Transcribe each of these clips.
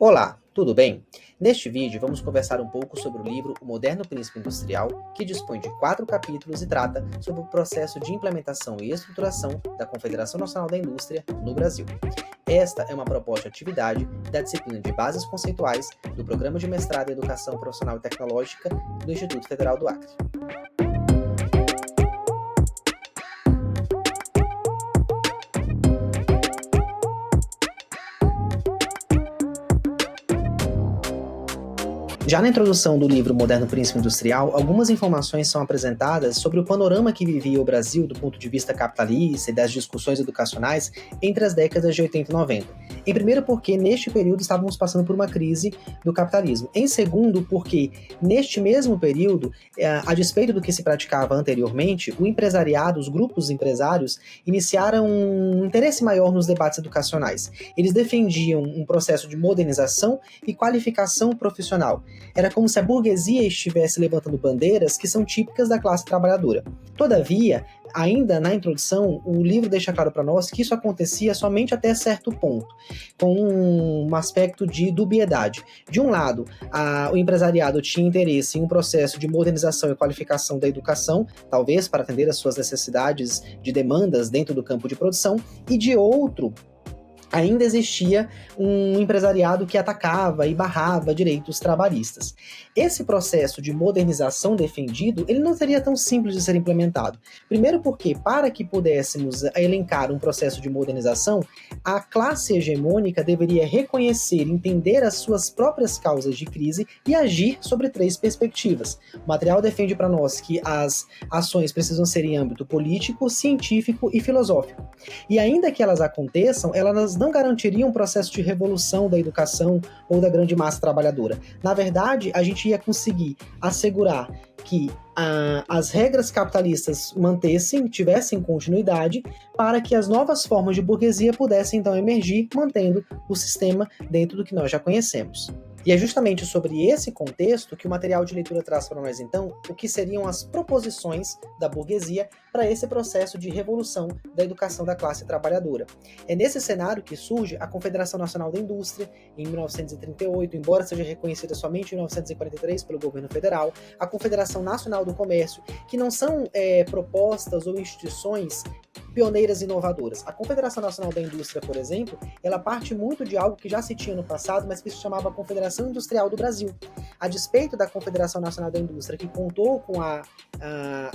Olá, tudo bem? Neste vídeo vamos conversar um pouco sobre o livro O Moderno Príncipe Industrial, que dispõe de 4 capítulos e trata sobre o processo de implementação e estruturação da Confederação Nacional da Indústria no Brasil. Esta é uma proposta de atividade da disciplina de Bases Conceituais do Programa de Mestrado em Educação Profissional e Tecnológica do Instituto Federal do Acre. Já na introdução do livro Moderno Príncipe Industrial, algumas informações são apresentadas sobre o panorama que vivia o Brasil do ponto de vista capitalista e das discussões educacionais entre as décadas de 80 e 90. Em primeiro, porque neste período estávamos passando por uma crise do capitalismo. Em segundo, porque neste mesmo período, a despeito do que se praticava anteriormente, o empresariado, os grupos empresários, iniciaram um interesse maior nos debates educacionais. Eles defendiam um processo de modernização e qualificação profissional. Era como se a burguesia estivesse levantando bandeiras que são típicas da classe trabalhadora. Todavia, ainda na introdução, o livro deixa claro para nós que isso acontecia somente até certo ponto, com um aspecto de dubiedade. De um lado, o empresariado tinha interesse em um processo de modernização e qualificação da educação, talvez para atender às suas necessidades de demandas dentro do campo de produção, e de outro, ainda existia um empresariado que atacava e barrava direitos trabalhistas. Esse processo de modernização defendido, ele não seria tão simples de ser implementado. Primeiro porque, para que pudéssemos elencar um processo de modernização, a classe hegemônica deveria reconhecer, entender as suas próprias causas de crise e agir sobre 3 perspectivas. O material defende para nós que as ações precisam ser em âmbito político, científico e filosófico. E ainda que elas aconteçam, elas não garantiriam um processo de revolução da educação ou da grande massa trabalhadora. Na verdade, a gente ia conseguir assegurar que as regras capitalistas tivessem continuidade, para que as novas formas de burguesia pudessem então emergir, mantendo o sistema dentro do que nós já conhecemos. E é justamente sobre esse contexto que o material de leitura traz para nós, então, o que seriam as proposições da burguesia para esse processo de revolução da educação da classe trabalhadora. É nesse cenário que surge a Confederação Nacional da Indústria, em 1938, embora seja reconhecida somente em 1943 pelo governo federal, a Confederação Nacional do Comércio, que não são propostas ou instituições pioneiras e inovadoras. A Confederação Nacional da Indústria, por exemplo, ela parte muito de algo que já se tinha no passado, mas que se chamava Confederação Industrial do Brasil. A despeito da Confederação Nacional da Indústria, que contou com a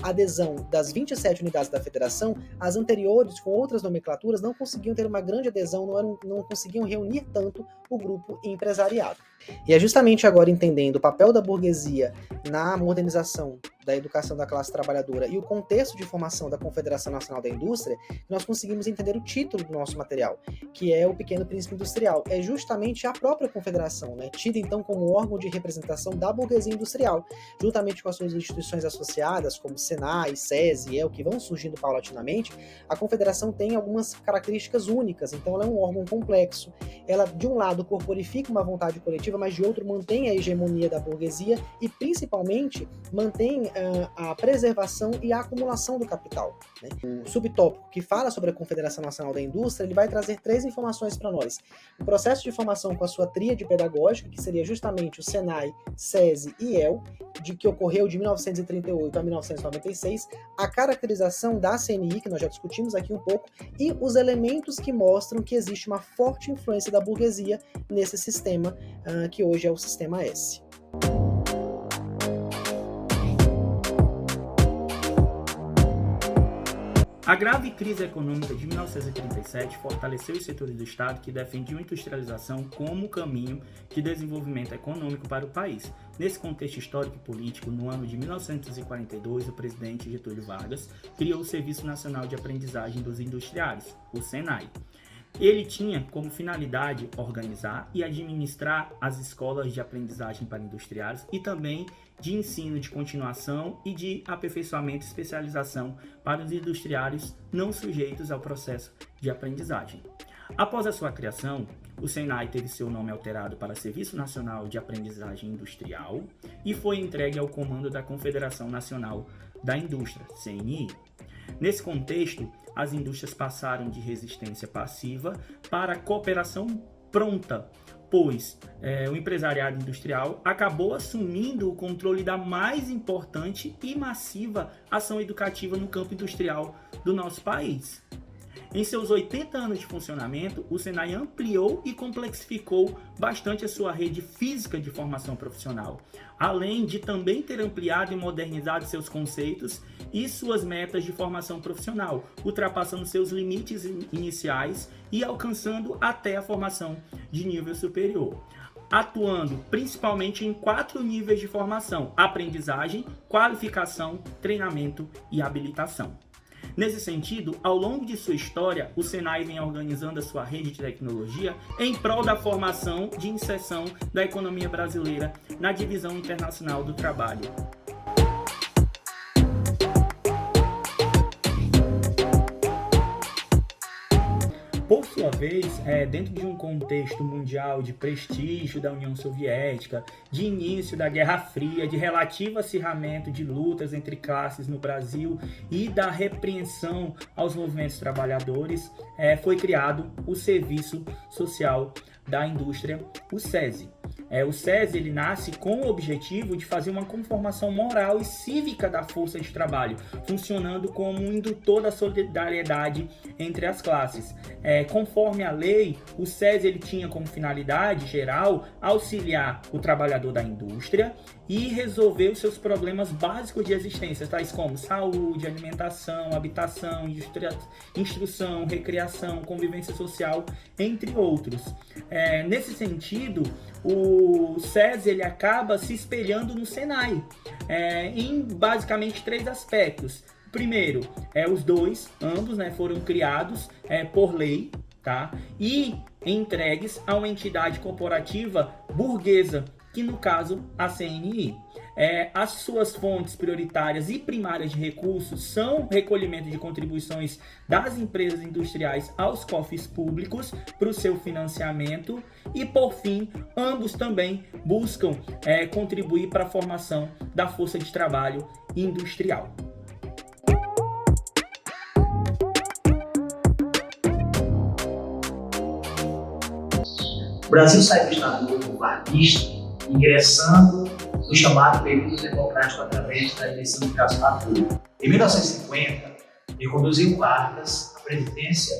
adesão das 27 unidades da federação, as anteriores, com outras nomenclaturas, não conseguiam ter uma grande adesão, não conseguiam reunir tanto o grupo empresariado. E é justamente agora, entendendo o papel da burguesia na modernização da educação da classe trabalhadora e o contexto de formação da Confederação Nacional da Indústria, que nós conseguimos entender o título do nosso material, que é o Pequeno Príncipe Industrial. É justamente a própria confederação, tida então como órgão de representação da burguesia industrial, juntamente com as suas instituições associadas, como Senai, SESI, EL, que vão surgindo paulatinamente. A confederação tem algumas características únicas, então ela é um órgão complexo. Ela, de um lado, corporifica uma vontade coletiva, mas de outro, mantém a hegemonia da burguesia e, principalmente, mantém a preservação e a acumulação do capital. O subtópico que fala sobre a Confederação Nacional da Indústria, ele vai trazer 3 informações para nós. O processo de formação com a sua tríade pedagógica, que seria justamente o Senai, SESI e EL, que ocorreu de 1938 a 1996, a caracterização da CNI, que nós já discutimos aqui um pouco, e os elementos que mostram que existe uma forte influência da burguesia nesse sistema, que hoje é o Sistema S. A grave crise econômica de 1937 fortaleceu os setores do Estado que defendiam a industrialização como caminho de desenvolvimento econômico para o país. Nesse contexto histórico e político, no ano de 1942, o presidente Getúlio Vargas criou o Serviço Nacional de Aprendizagem dos Industriários, o SENAI. Ele tinha como finalidade organizar e administrar as escolas de aprendizagem para industriários e também de ensino de continuação e de aperfeiçoamento e especialização para os industriários não sujeitos ao processo de aprendizagem. Após a sua criação, o SENAI teve seu nome alterado para Serviço Nacional de Aprendizagem Industrial e foi entregue ao comando da Confederação Nacional da Indústria, CNI. Nesse contexto, as indústrias passaram de resistência passiva para cooperação pronta, pois o empresariado industrial acabou assumindo o controle da mais importante e massiva ação educativa no campo industrial do nosso país. Em seus 80 anos de funcionamento, o Senai ampliou e complexificou bastante a sua rede física de formação profissional, além de também ter ampliado e modernizado seus conceitos e suas metas de formação profissional, ultrapassando seus limites iniciais e alcançando até a formação de nível superior, atuando principalmente em 4 níveis de formação: aprendizagem, qualificação, treinamento e habilitação. Nesse sentido, ao longo de sua história, o Senai vem organizando a sua rede de tecnologia em prol da formação de inserção da economia brasileira na divisão internacional do trabalho. Por sua vez, dentro de um contexto mundial de prestígio da União Soviética, de início da Guerra Fria, de relativo acirramento de lutas entre classes no Brasil e da repreensão aos movimentos trabalhadores, foi criado o Serviço Social da Indústria, o SESI. O SESI ele nasce com o objetivo de fazer uma conformação moral e cívica da força de trabalho, funcionando como um indutor da solidariedade entre as classes. Conforme a lei, o SESI ele tinha como finalidade geral auxiliar o trabalhador da indústria e resolver os seus problemas básicos de existência, tais como saúde, alimentação, habitação, instrução, recreação, convivência social, entre outros. Nesse sentido, o SESI ele acaba se espelhando no Senai em basicamente 3 aspectos. Primeiro, ambos foram criados por lei, tá? E entregues a uma entidade corporativa burguesa, que no caso a CNI. As suas fontes prioritárias e primárias de recursos são recolhimento de contribuições das empresas industriais aos cofres públicos para o seu financiamento e, por fim, ambos também buscam contribuir para a formação da força de trabalho industrial. O Brasil sai do Estado varguista, ingressando no chamado período democrático através da eleição de Gaspar Público. Em 1950, ele conduziu Vargas à presidência,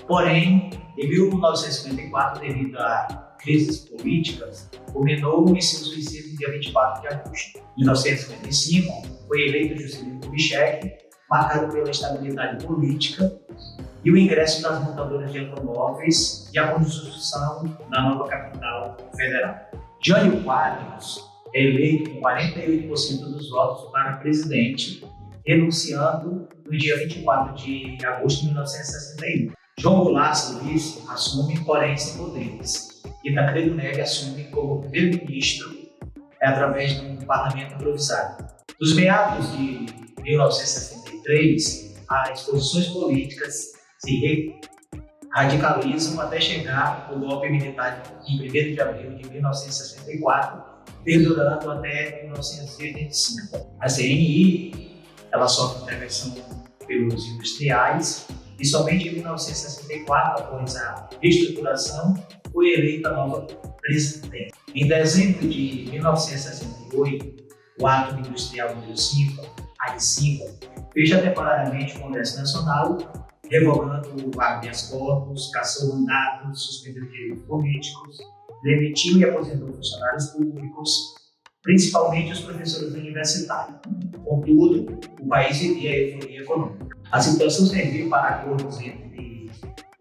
porém, em 1954, devido a crises políticas, culminou em seu suicídio no dia 24 de agosto. Em 1955, foi eleito Juscelino Kubitschek, marcado pela estabilidade política e o ingresso das montadoras de automóveis e a construção da nova capital federal. Jânio Quadros é eleito com 48% dos votos para presidente, renunciando no dia 24 de agosto de 1961. João Goulart, vice, assume, porém, sem poderes. E Tancredo Neves assume como primeiro-ministro através de um parlamento improvisado. Dos meados de 1963, as posições políticas se radicalizam até chegar o golpe militar em 1º de abril de 1964, perdurando até 1985. A CNI ela sofre intervenção pelos industriais e somente em 1964, após a reestruturação, foi eleita a nova presidente. Em dezembro de 1968, o Ato Industrial número 5, AI-5, fecha temporariamente o Congresso Nacional, revogando o habeas corpus, cassou mandatos, suspendeu direitos políticos, demitiu e aposentou funcionários públicos, principalmente os professores universitários. Contudo, o país vivia a euforia econômica. A situação serviu para acordos entre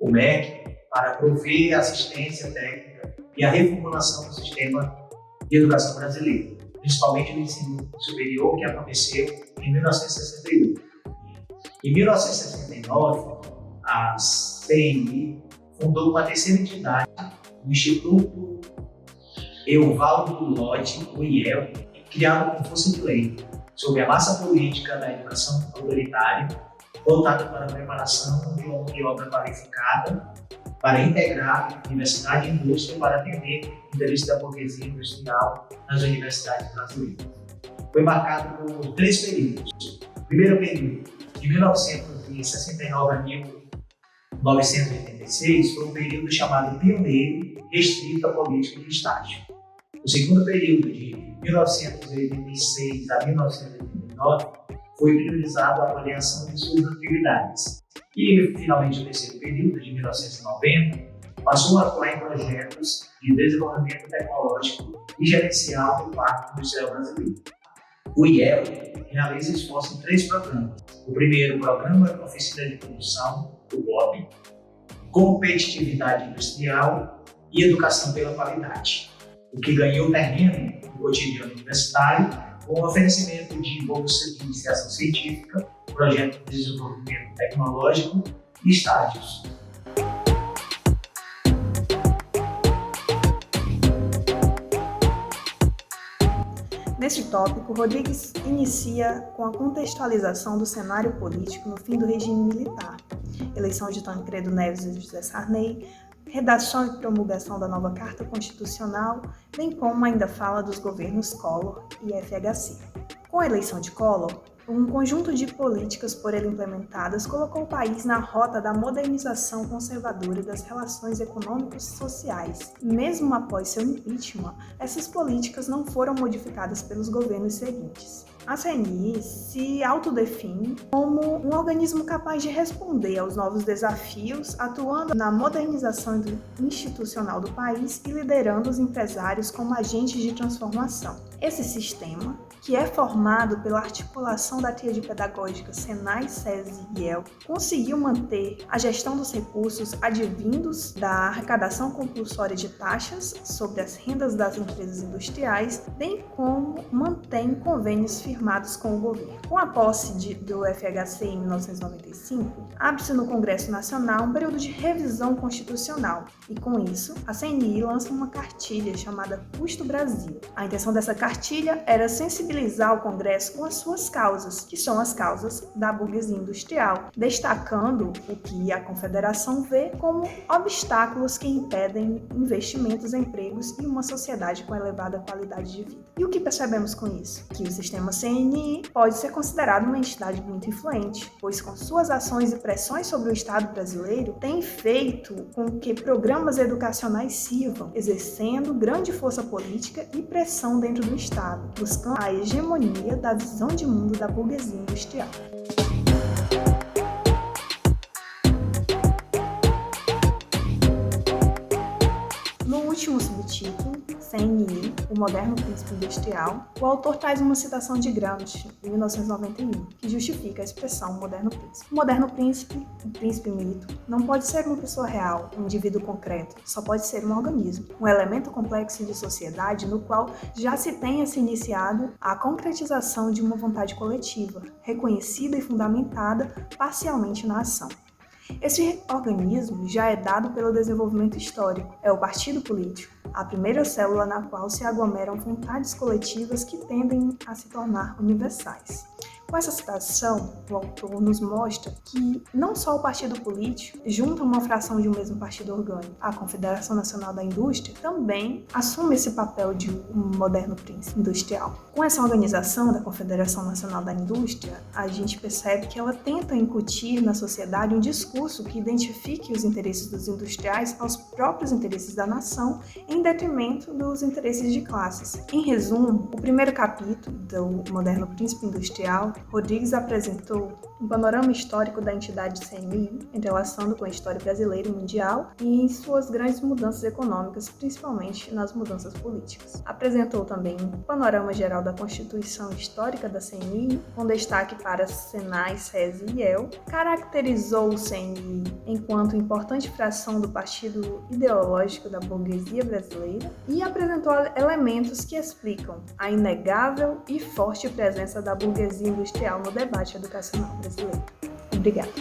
o MEC para prover assistência técnica e a reformulação do sistema de educação brasileiro, principalmente no ensino superior, que aconteceu em 1968. Em 1969, a CNI fundou uma terceira entidade, o Instituto Evaldo Lodge, o IEL, criado com força de lei, sob a massa política da educação autoritária, voltada para a preparação de uma mão de obra qualificada para integrar universidade e indústria para atender o interesse da burguesia industrial nas universidades brasileiras. Foi marcado por 3 períodos. O primeiro período, de 1969 a 1986 foi um período chamado pioneiro, restrito à política de estágio. O segundo período, de 1986 a 1989, foi priorizado a avaliação de suas atividades. E, finalmente, o terceiro período, de 1990, passou a atuar em projetos de desenvolvimento tecnológico e gerencial do Parque Industrial Brasileiro. O IEL realiza esforço em 3 programas. O primeiro, o Programa Oficina de Produção, o BOP, Competitividade Industrial e Educação pela Qualidade, o que ganhou terreno no cotidiano universitário com o oferecimento de bolsas de iniciação científica, projetos de desenvolvimento tecnológico e estágios. Neste tópico, Rodrigues inicia com a contextualização do cenário político no fim do regime militar, eleição de Tancredo Neves e José Sarney, redação e promulgação da nova Carta Constitucional, bem como ainda fala dos governos Collor e FHC. Com a eleição de Collor, um conjunto de políticas por ele implementadas colocou o país na rota da modernização conservadora das relações econômicas e sociais. Mesmo após seu impeachment, essas políticas não foram modificadas pelos governos seguintes. A CNI se autodefine como um organismo capaz de responder aos novos desafios, atuando na modernização institucional do país e liderando os empresários como agentes de transformação. Esse sistema, que é formado pela articulação da tríade pedagógica Senai, SESI e IEL, conseguiu manter a gestão dos recursos advindos da arrecadação compulsória de taxas sobre as rendas das empresas industriais, bem como mantém convênios firmados com o governo. Com a posse do FHC em 1995, abre-se no Congresso Nacional um período de revisão constitucional e, com isso, a CNI lança uma cartilha chamada Custo Brasil. A intenção dessa cartilha era sensibilizar o Congresso com as suas causas, que são as causas da burguesia industrial, destacando o que a Confederação vê como obstáculos que impedem investimentos, empregos e uma sociedade com elevada qualidade de vida. E o que percebemos com isso? Que o sistema CNI pode ser considerado uma entidade muito influente, pois com suas ações e pressões sobre o Estado brasileiro, tem feito com que programas educacionais sirvam, exercendo grande força política e pressão dentro do Estado, buscando a hegemonia da visão de mundo da burguesia industrial. No último subtítulo, CNI, o moderno príncipe industrial, o autor traz uma citação de Gramsci, de 1991, que justifica a expressão moderno príncipe. O moderno príncipe, o príncipe mito, não pode ser uma pessoa real, um indivíduo concreto, só pode ser um organismo, um elemento complexo de sociedade no qual já se tenha se iniciado a concretização de uma vontade coletiva, reconhecida e fundamentada parcialmente na ação. Esse organismo já é dado pelo desenvolvimento histórico, é o partido político, a primeira célula na qual se aglomeram vontades coletivas que tendem a se tornar universais. Com essa citação, o autor nos mostra que não só o partido político junta uma fração de um mesmo partido orgânico, a Confederação Nacional da Indústria também assume esse papel de um moderno príncipe industrial. Com essa organização da Confederação Nacional da Indústria, a gente percebe que ela tenta incutir na sociedade um discurso que identifique os interesses dos industriais aos próprios interesses da nação, em detrimento dos interesses de classes. Em resumo, o primeiro capítulo do moderno príncipe industrial, Rodrigues apresentou um panorama histórico da entidade CNI, entrelaçando com a história brasileira e mundial e em suas grandes mudanças econômicas, principalmente nas mudanças políticas. Apresentou também um panorama geral da Constituição Histórica da CNI, com destaque para Senai, SESI e IEL, caracterizou o CNI enquanto importante fração do partido ideológico da burguesia brasileira e apresentou elementos que explicam a inegável e forte presença da burguesia industrial no debate educacional brasileiro. Obrigada.